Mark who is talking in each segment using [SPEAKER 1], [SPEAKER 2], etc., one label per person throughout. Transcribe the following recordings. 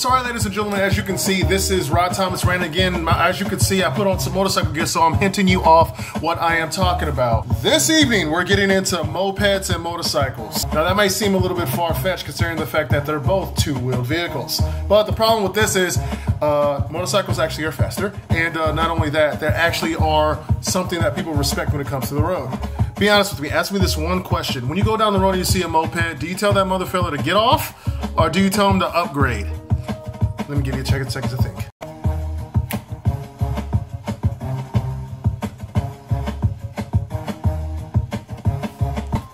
[SPEAKER 1] Sorry, ladies and gentlemen, as you can see, this is Rod Thomas ranting again. As you can see, I put on some motorcycle gear, so I'm hinting you off what I am talking about. This evening, we're getting into mopeds and motorcycles. Now, that might seem a little bit far-fetched considering the fact that they're both two-wheeled vehicles. But the problem with this is motorcycles actually are faster, and not only that, they actually are something that people respect when it comes to the road. Be honest with me, ask me this one question. When you go down the road and you see a moped, do you tell that mother fella to get off, or do you tell him to upgrade? Let me give you a second to think.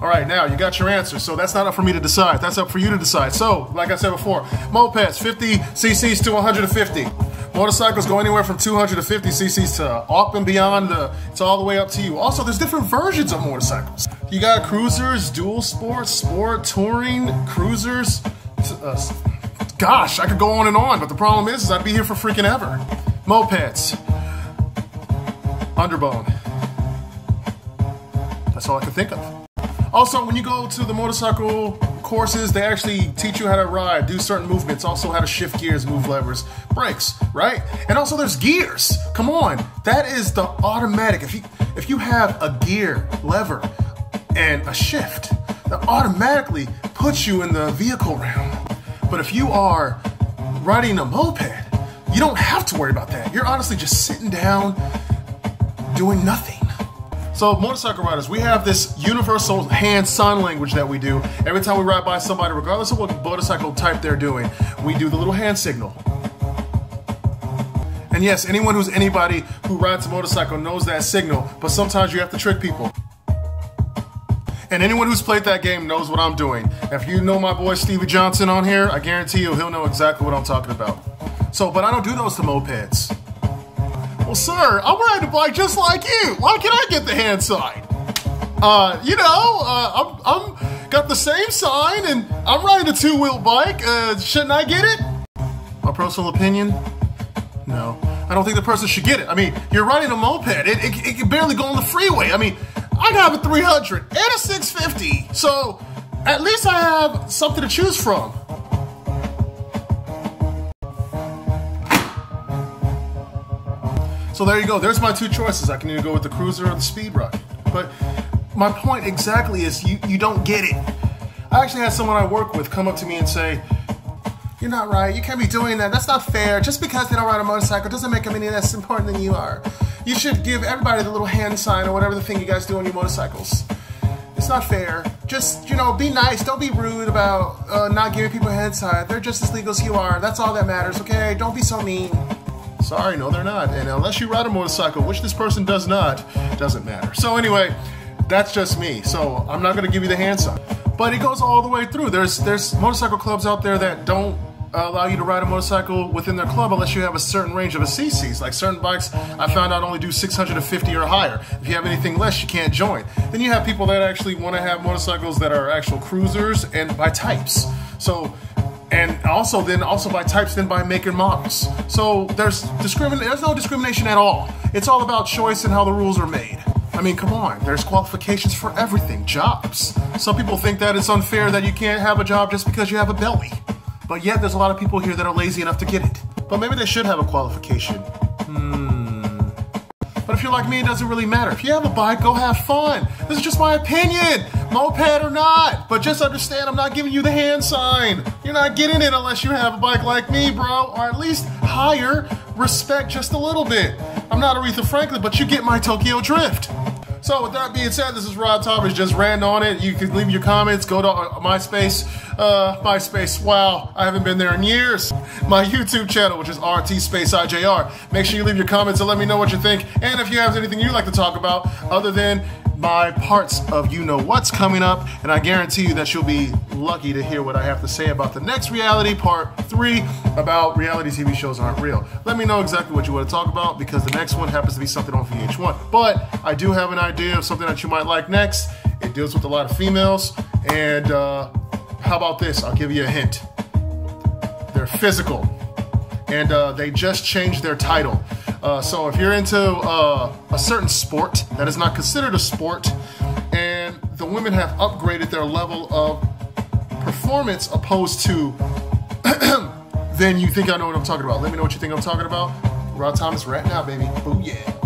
[SPEAKER 1] All right, now you got your answer. So that's not up for me to decide. That's up for you to decide. So, like I said before, mopeds, 50 cc's to 150. Motorcycles go anywhere from 250 cc's to up and beyond. It's all the way up to you. Also, there's different versions of motorcycles. You got cruisers, dual sport, sport, touring, cruisers. Gosh, I could go on, but the problem is I'd be here for freaking ever. Mopeds. Underbone. That's all I can think of. Also, when you go to the motorcycle courses, they actually teach you how to ride, do certain movements, also how to shift gears, move levers, brakes, right? And also there's gears. Come on, that is the automatic. If you have a gear, lever, and a shift, that automatically puts you in the vehicle realm. But if you are riding a moped, you don't have to worry about that. You're honestly just sitting down, doing nothing. So motorcycle riders, we have this universal hand sign language that we do. Every time we ride by somebody, regardless of what motorcycle type they're doing, we do the little hand signal. And yes, anyone who's anybody who rides a motorcycle knows that signal, but sometimes you have to trick people. And anyone who's played that game knows what I'm doing. If you know my boy Stevie Johnson on here, I guarantee you he'll know exactly what I'm talking about. So, but I don't do those to mopeds. Well, sir, I'm riding a bike just like you. Why can't I get the hand sign? I'm got the same sign and I'm riding a two-wheel bike. Shouldn't I get it? My personal opinion? No. I don't think the person should get it. I mean, you're riding a moped. It can barely go on the freeway. I mean, I have a 300 and a 650, so at least I have something to choose from. So there you go. There's my two choices. I can either go with the cruiser or the speed ride. But my point exactly is you don't get it. I actually had someone I work with come up to me and say, "You're not right. You can't be doing that. That's not fair. Just because they don't ride a motorcycle doesn't make them any less important than you are. You should give everybody the little hand sign or whatever the thing you guys do on your motorcycles. It's not fair. Just, be nice. Don't be rude about not giving people a hand sign. They're just as legal as you are. That's all that matters, okay? Don't be so mean." Sorry, no, they're not. And unless you ride a motorcycle, which this person does not, doesn't matter. So anyway, that's just me. So I'm not going to give you the hand sign. But it goes all the way through. There's motorcycle clubs out there that don't allow you to ride a motorcycle within their club unless you have a certain range of cc's. Like certain bikes, I found out only do 650 or higher. If you have anything less, you can't join. Then you have people that actually want to have motorcycles that are actual cruisers and by types. So, and also by types, then by make and models. So there's no discrimination at all. It's all about choice and how the rules are made. I mean, come on, there's qualifications for everything. Jobs. Some people think that it's unfair that you can't have a job just because you have a belly. But yet there's a lot of people here that are lazy enough to get it. But maybe they should have a qualification. But if you're like me, it doesn't really matter. If you have a bike, go have fun. This is just my opinion, moped or not. But just understand, I'm not giving you the hand sign. You're not getting it unless you have a bike like me, bro. Or at least higher respect just a little bit. I'm not Aretha Franklin, but you get my Tokyo drift. So with that being said, this is Rod Thomas, just ran on it. You can leave your comments, go to MySpace. MySpace, wow, I haven't been there in years. My YouTube channel, which is RT_IJR. Make sure you leave your comments and let me know what you think. And if you have anything you'd like to talk about other than my parts of you know what's coming up, and I guarantee you that you'll be lucky to hear what I have to say about the next reality, part 3, about reality TV shows aren't real. Let me know exactly what you want to talk about, because the next one happens to be something on VH1. But I do have an idea of something that you might like next. It deals with a lot of females, and how about this? I'll give you a hint. They're physical, and they just changed their title. So if you're into a certain sport that is not considered a sport, and the women have upgraded their level of performance opposed to then you think I know what I'm talking about. Let me know what you think I'm talking about. Rod Thomas right now, baby. Oh yeah.